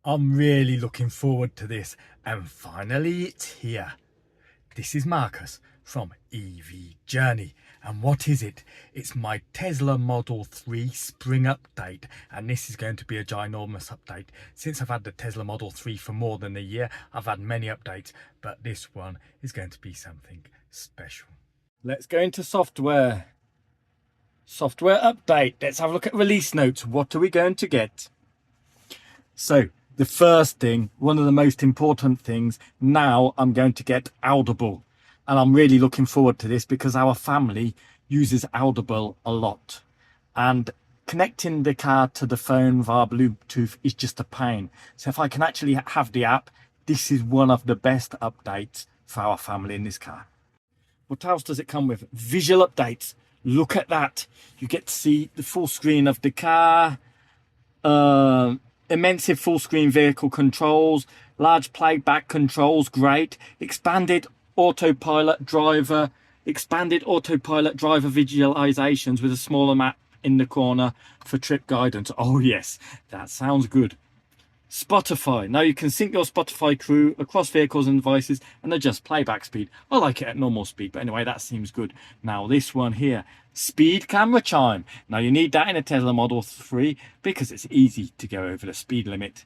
I'm really looking forward to this, and finally it's here. This is Marcus from EV Journey, and what is it? It's my Tesla Model 3 spring update, and this is going to be a ginormous update. Since I've had the Tesla Model 3 for more than a year, I've had many updates, but this one is going to be something special. Let's go into software. Software update. Let's have a look at release notes. What are we going to get? So, the first thing, one of the most important things, now I'm going to get Audible. And I'm really looking forward to this because our family uses Audible a lot. And connecting the car to the phone via Bluetooth is just a pain. So if I can actually have the app, this is one of the best updates for our family in this car. What else does it come with? Visual updates. Look at that. You get to see the full screen of the car. Immense full screen vehicle controls, large playback controls, great. Expanded autopilot driver visualizations with a smaller map in the corner for trip guidance. Oh yes, that sounds good. Spotify. Now you can sync your Spotify crew across vehicles and devices and adjust playback speed. I like it at normal speed, but anyway, that seems good. Now this one here, speed camera chime. Now you need that in a Tesla Model 3 because it's easy to go over the speed limit.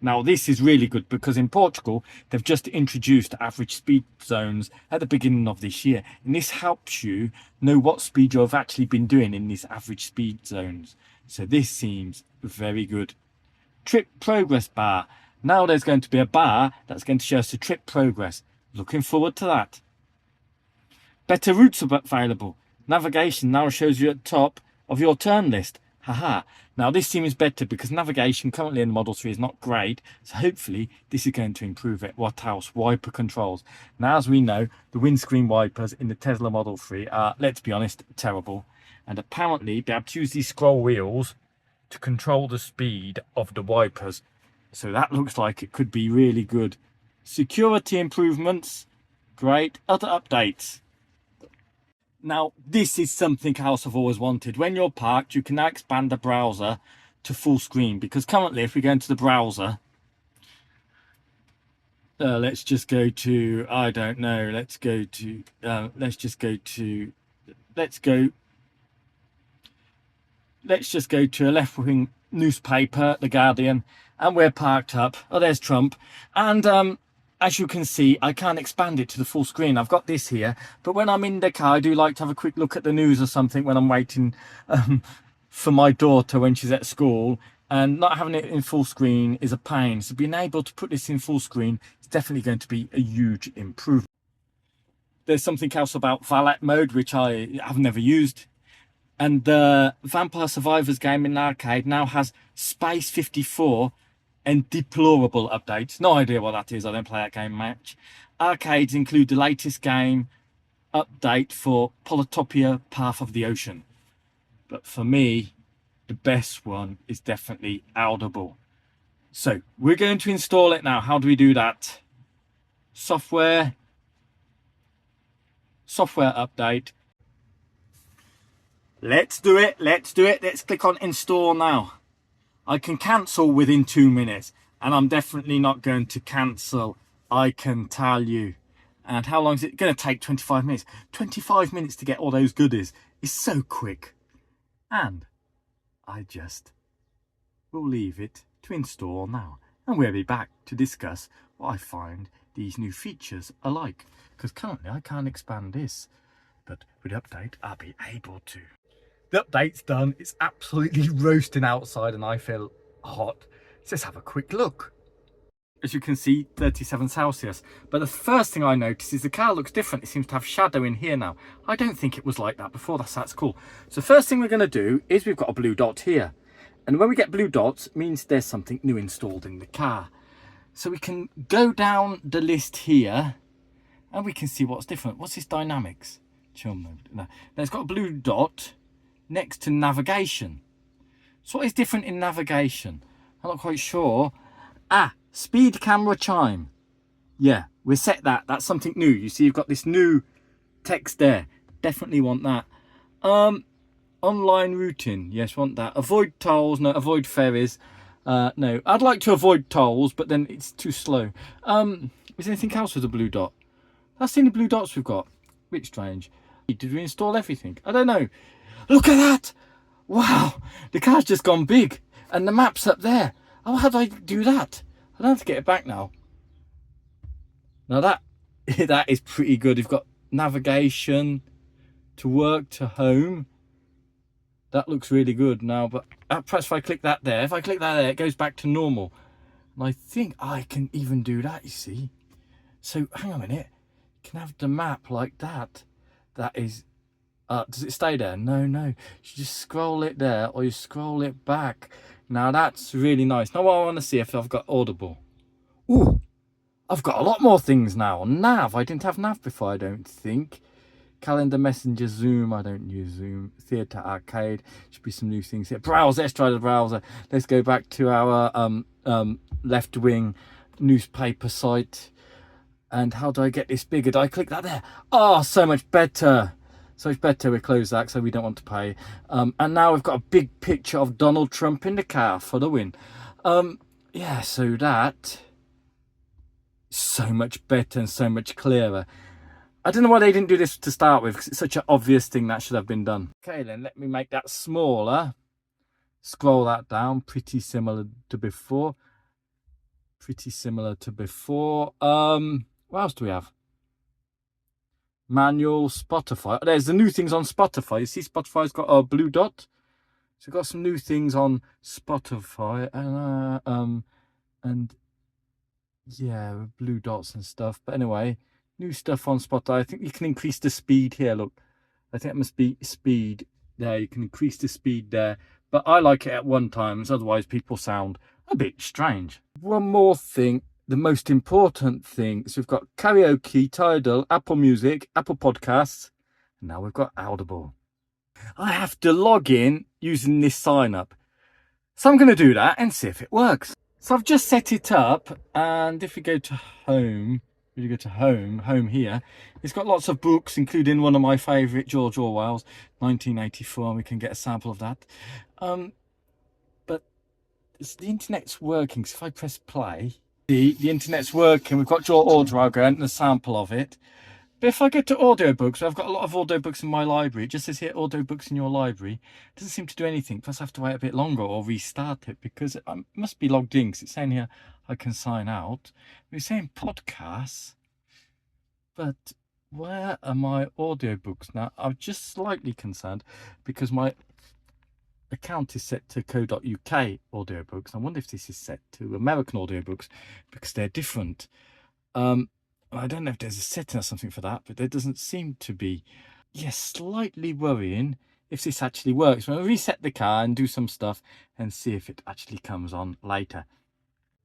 Now this is really good because in Portugal, they've just introduced average speed zones at the beginning of this year. And this helps you know what speed you've actually been doing in these average speed zones. So this seems very good. Trip progress bar. Now there's going to be a bar that's going to show us the trip progress. Looking forward to that. Better routes are available. Navigation now shows you at the top of your turn list. Haha. Now this seems better because navigation currently in the Model 3 is not great. So hopefully this is going to improve it. What else? Wiper controls. Now as we know, the windscreen wipers in the Tesla Model 3 are, let's be honest, terrible. And apparently be able to use these scroll wheels to control the speed of the wipers. So that looks like it could be really good. Security improvements. Great. Other updates. Now, this is something else I've always wanted. When you're parked, you can now expand the browser to full screen. Because currently, if we go into the browser, let's just go to, I don't know, let's go to a left-wing newspaper, The Guardian, and we're parked up. Oh, there's Trump. And as you can see, I can't expand it to the full screen. I've got this here, but when I'm in the car, I do like to have a quick look at the news or something when I'm waiting for my daughter when she's at school. And not having it in full screen is a pain. So being able to put this in full screen is definitely going to be a huge improvement. There's something else about valet mode, which I have never used. And the Vampire Survivors game in the arcade now has Space 54 and deplorable updates. No idea what that is. I don't play that game much. Arcades include the latest game update for Polytopia Path of the Ocean. But for me, the best one is definitely Audible. So we're going to install it now. How do we do that? Software update. Let's do it. Let's click on install now. I can cancel within 2 minutes, and I'm definitely not going to cancel, I can tell you. And how long is it going to take? 25 minutes. 25 minutes to get all those goodies is so quick. And I just will leave it to install now. And we'll be back to discuss what I find these new features are like. Because currently I can't expand this, but with the update I'll be able to. The update's done. It's absolutely roasting outside and I feel hot. Let's have a quick look. As you can see, 37 Celsius. But the first thing I notice is the car looks different. It seems to have shadow in here now. I don't think it was like that before. That's cool. So first thing we're going to do is we've got a blue dot here. And when we get blue dots, it means there's something new installed in the car. So we can go down the list here and we can see what's different. What's this dynamics? Chill mode. No. Now it's got a blue dot next to navigation. So what is different in navigation? I'm not quite sure. Speed camera chime. Yeah, we set that. That's something new. You see, you've got this new text there. Definitely want that. Online routing. Yes, want that. Avoid tolls. No, avoid ferries. No, I'd like to avoid tolls, but then it's too slow. Is there anything else with a blue dot? That's the only blue dots we've got. Bit strange. Did we install everything? I don't know. Look at that! Wow, the car's just gone big, and the map's up there. Oh, how do I do that? I don't have to get it back now. Now that is pretty good. You've got navigation to work, to home. That looks really good now, but perhaps if I click that there, it goes back to normal. And I think I can even do that, you see. So hang on a minute. You can have the map like that. That is, does it stay there? No. You just scroll it there, or you scroll it back. Now that's really nice. Now I want to see if I've got Audible. Ooh, I've got a lot more things now. Nav, I didn't have Nav before, I don't think. Calendar, Messenger, Zoom, I don't use Zoom. Theatre, Arcade, should be some new things here. Browser, let's try the browser. Let's go back to our left-wing newspaper site. And how do I get this bigger? Do I click that there? Oh, so much better. So much better. We close that, so we don't want to pay. And now we've got a big picture of Donald Trump in the car for the win. Yeah, so that... so much better and so much clearer. I don't know why they didn't do this to start with, because it's such an obvious thing that should have been done. Okay, then let me make that smaller. Scroll that down, pretty similar to before. What else do we have? Manual, Spotify. There's the new things on Spotify. You see Spotify's got a blue dot. So we've got some new things on Spotify. And yeah, blue dots and stuff. But anyway, new stuff on Spotify. I think you can increase the speed here. Look, I think it must be speed there. You can increase the speed there. But I like it at 1 times. Otherwise, people sound a bit strange. One more thing. The most important thing is we've got Karaoke, Tidal, Apple Music, Apple Podcasts, and now we've got Audible. I have to log in using this sign up. So I'm going to do that and see if it works. So I've just set it up, and if we go to home, home here, it's got lots of books, including one of my favourite, George Orwell's 1984, and we can get a sample of that. But the internet's working, so if I press play, the internet's working. We've got your audio going and a sample of it. But if I go to audiobooks, I've got a lot of audiobooks in my library. It just says here audiobooks in your library. It doesn't seem to do anything. Plus I have to wait a bit longer or restart it, because it must be logged in, because it's saying here I can sign out. It's saying podcasts, but where are my audiobooks now? I'm just slightly concerned because my account is set to co.uk audiobooks. I wonder if this is set to American audiobooks, because they're different. I don't know if there's a setting or something for that, but there doesn't seem to be. Yes, slightly worrying if this actually works. I'm going to reset the car and do some stuff and see if it actually comes on later.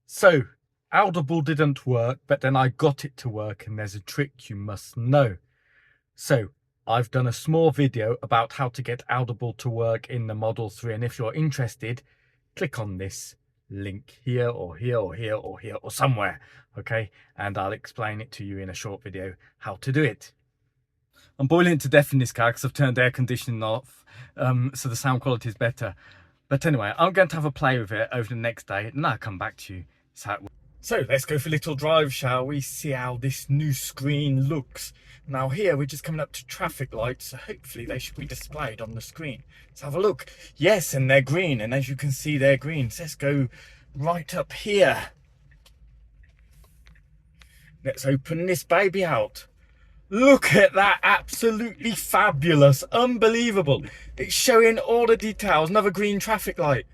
So Audible didn't work, but then I got it to work, and there's a trick you must know. So I've done a small video about how to get Audible to work in the Model 3, and if you're interested, click on this link here or here or here or here or somewhere, okay, and I'll explain it to you in a short video how to do it. I'm boiling to death in this car because I've turned air conditioning off, so the sound quality is better. But anyway, I'm going to have a play with it over the next day, and I'll come back to you. So let's go for a little drive, shall we? See how this new screen looks. Now here we're just coming up to traffic lights, so hopefully they should be displayed on the screen. Let's have a look. Yes, and they're green, and as you can see they're green. So let's go right up here. Let's open this baby out. Look at that, absolutely fabulous, unbelievable. It's showing all the details. Another green traffic light.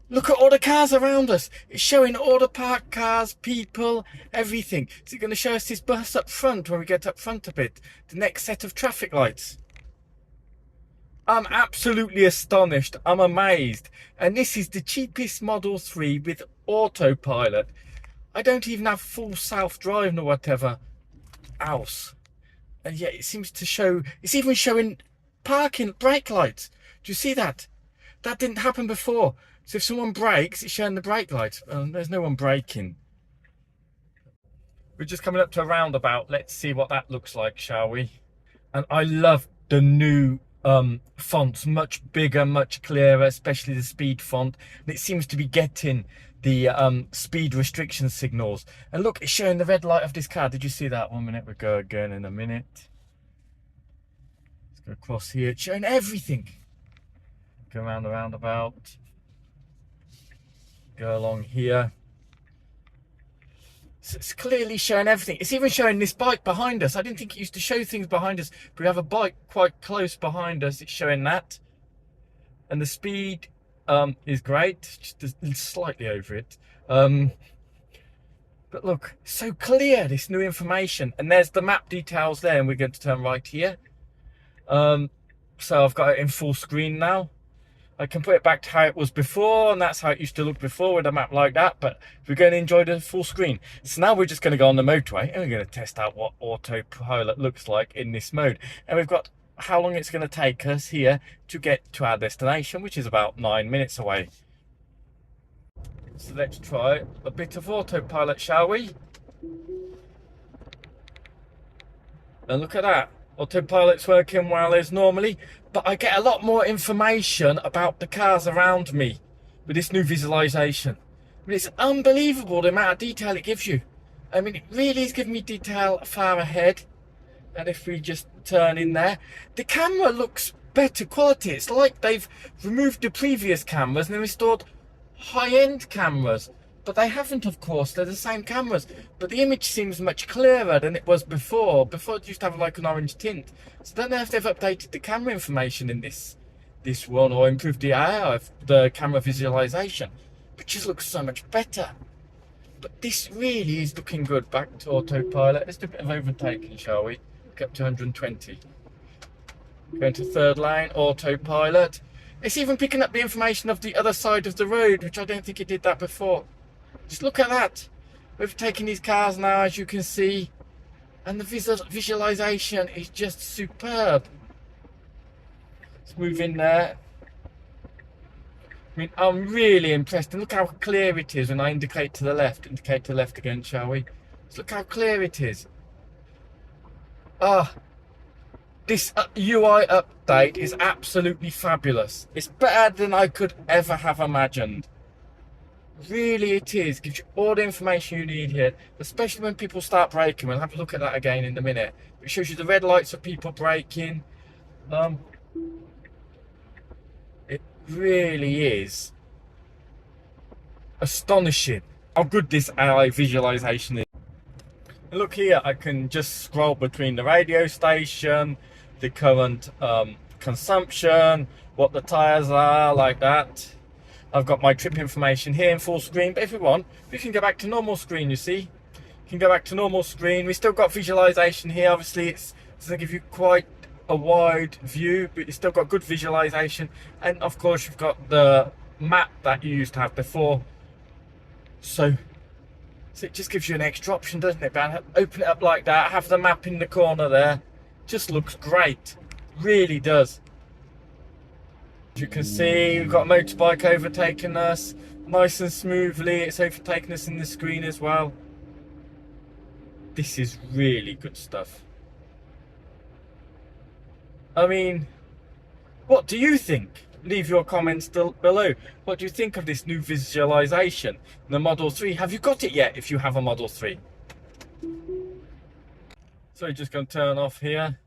Look at all the cars around us. It's showing all the parked cars, people, everything. Is it going to show us this bus up front when we get up front a bit? The next set of traffic lights. I'm absolutely astonished. I'm amazed. And this is the cheapest Model 3 with autopilot. I don't even have full self-driving or whatever else. And yet it seems to show, it's even showing parking brake lights. Do you see that? That didn't happen before. So if someone brakes, it's showing the brake lights. There's no one braking. We're just coming up to a roundabout. Let's see what that looks like, shall we? And I love the new fonts. Much bigger, much clearer, especially the speed font. And it seems to be getting the speed restriction signals. And look, it's showing the red light of this car. Did you see that? 1 minute, we'll go again in a minute. Let's go across here. It's showing everything. Go around the roundabout. Go along here. So it's clearly showing everything. It's even showing this bike behind us. I didn't think it used to show things behind us, but we have a bike quite close behind us. It's showing that. And the speed is great, just slightly over it. But look, so clear, this new information. And there's the map details there, and we're going to turn right here. So I've got it in full screen now. I can put it back to how it was before, and that's how it used to look before with a map like that, but we're going to enjoy the full screen. So now we're just going to go on the motorway, and we're going to test out what autopilot looks like in this mode. And we've got how long it's going to take us here to get to our destination, which is about 9 minutes away. So let's try a bit of autopilot, shall we? And look at that. Autopilot's working well as normally, but I get a lot more information about the cars around me with this new visualization. I mean, it's unbelievable the amount of detail it gives you. I mean, it really is giving me detail far ahead. And if we just turn in there, the camera looks better quality. It's like they've removed the previous cameras and then restored high-end cameras. But they haven't, of course. They're the same cameras. But the image seems much clearer than it was before. Before it used to have like an orange tint. So I don't know if they've updated the camera information in this one or improved the AI of the camera visualization. But it just looks so much better. But this really is looking good. Back to autopilot. Let's do a bit of overtaking, shall we? Up to 120. Going to third lane, autopilot. It's even picking up the information of the other side of the road, which I don't think it did that before. Just look at that. We've taken these cars now, as you can see, and the visualization is just superb. Let's move in there. I mean, I'm really impressed. And look how clear it is when I indicate to the left. Indicate to the left again, shall we? Just look how clear it is. This UI update is absolutely fabulous. It's better than I could ever have imagined. Really it is. Gives you all the information you need here, especially when people start braking. We'll have a look at that again in a minute. It shows you the red lights of people braking. It really is astonishing how good this AI visualization is. And look here, I can just scroll between the radio station, the current consumption, what the tires are, like that. I've got my trip information here in full screen, but if we want, we can go back to normal screen, you see. You can go back to normal screen. We still got visualization here. Obviously, it's going to give you quite a wide view, but it's still got good visualization. And of course, you've got the map that you used to have before. So it just gives you an extra option, doesn't it? But open it up like that, have the map in the corner there. Just looks great. Really does. As you can see, we've got a motorbike overtaking us nice and smoothly. It's overtaking us in the screen as well. This is really good stuff. I mean, what do you think? Leave your comments below. What do you think of this new visualization in the Model 3? Have you got it yet if you have a Model 3? So we're just going to turn off here.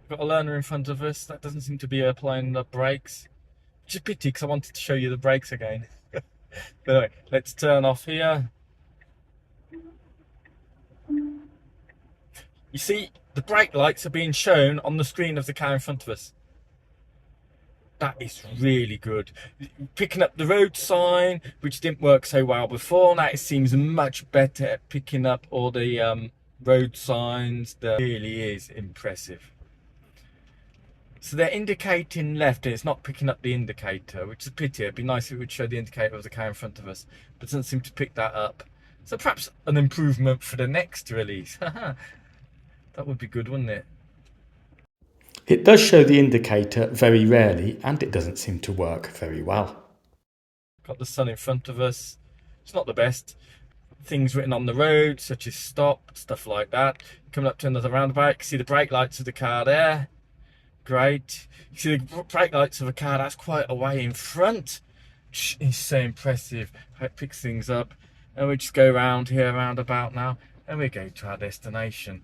We've got a learner in front of us that doesn't seem to be applying the brakes. Which is a pity because I wanted to show you the brakes again. But anyway, let's turn off here. You see, the brake lights are being shown on the screen of the car in front of us. That is really good. Picking up the road sign, which didn't work so well before. Now it seems much better at picking up all the road signs. That really is impressive. So they're indicating left and it's not picking up the indicator, which is a pity. It'd be nice if it would show the indicator of the car in front of us, but it doesn't seem to pick that up. So perhaps an improvement for the next release. That would be good, wouldn't it? It does show the indicator very rarely, and it doesn't seem to work very well. Got the sun in front of us. It's not the best. Things written on the road, such as stop, stuff like that. Coming up to another roundabout, you can see the brake lights of the car there. Great. You see the brake lights of a car that's quite a way in front. It's so impressive how it picks things up. And we just go around here, round about now, and we go to our destination.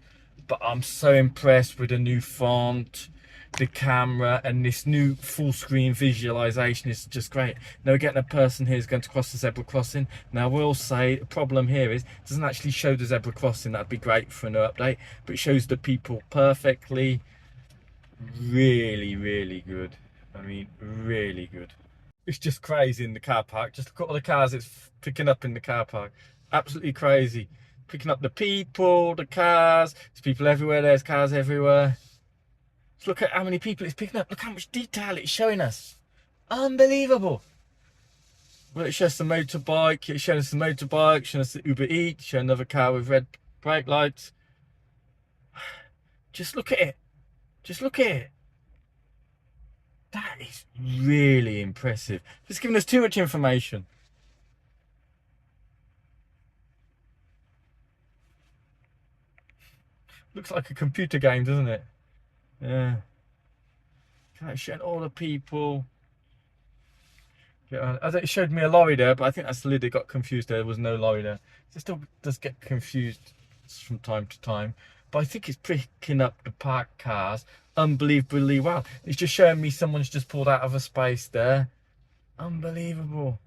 But I'm so impressed with the new font, the camera, and this new full screen visualization is just great. Now we're getting a person here who's going to cross the zebra crossing. Now I will say the problem here is it doesn't actually show the zebra crossing. That'd be great for an update, but it shows the people perfectly. Really, really good. I mean, really good. It's just crazy in the car park. Just look at all the cars it's picking up in the car park. Absolutely crazy. Picking up the people, the cars. There's people everywhere. There's cars everywhere. Just look at how many people it's picking up. Look how much detail it's showing us. Unbelievable. Well, it shows the motorbike. It's showing us the motorbike. Showing us the Uber Eats. Showing another car with red brake lights. Just look at it. Just look at it. That is really impressive. It's giving us too much information. Looks like a computer game, doesn't it? Yeah. It's showing all the people. Yeah, it showed me a lorry there, but I think that's the lid that got confused. There was no lorry there. It still does get confused from time to time. But I think it's picking up the parked cars unbelievably well. It's just showing me someone's just pulled out of a space there. Unbelievable.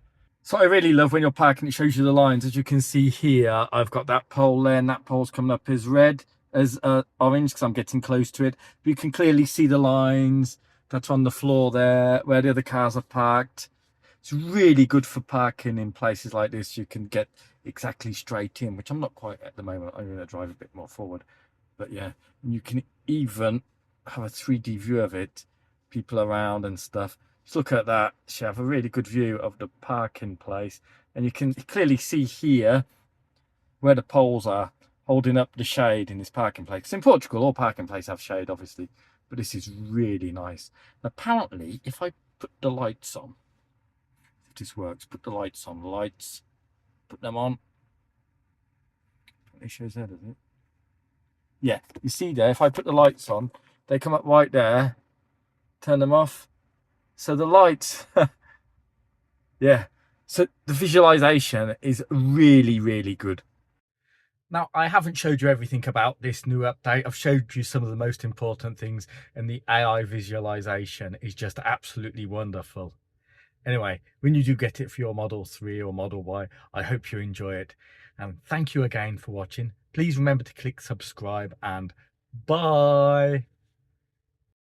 So I really love when you're parking, it shows you the lines. As you can see here, I've got that pole there, and that pole's coming up as red, as orange, because I'm getting close to it. But you can clearly see the lines that's on the floor there, where the other cars are parked. It's really good for parking in places like this. You can get exactly straight in, which I'm not quite at the moment. I'm going to drive a bit more forward. But yeah, and you can even have a 3D view of it, people around and stuff. Just look at that. You have a really good view of the parking place. And you can clearly see here where the poles are holding up the shade in this parking place. In Portugal, all parking places have shade, obviously. But this is really nice. Apparently, if I put the lights on, if this works, put the lights on, put them on. It shows there, does it? Yeah, you see there, if I put the lights on, they come up right there, turn them off. So the lights, yeah, so the visualization is really, really good. Now, I haven't showed you everything about this new update. I've showed you some of the most important things, and the AI visualization is just absolutely wonderful. Anyway, when you do get it for your Model 3 or Model Y, I hope you enjoy it. And thank you again for watching. Please remember to click subscribe, and bye.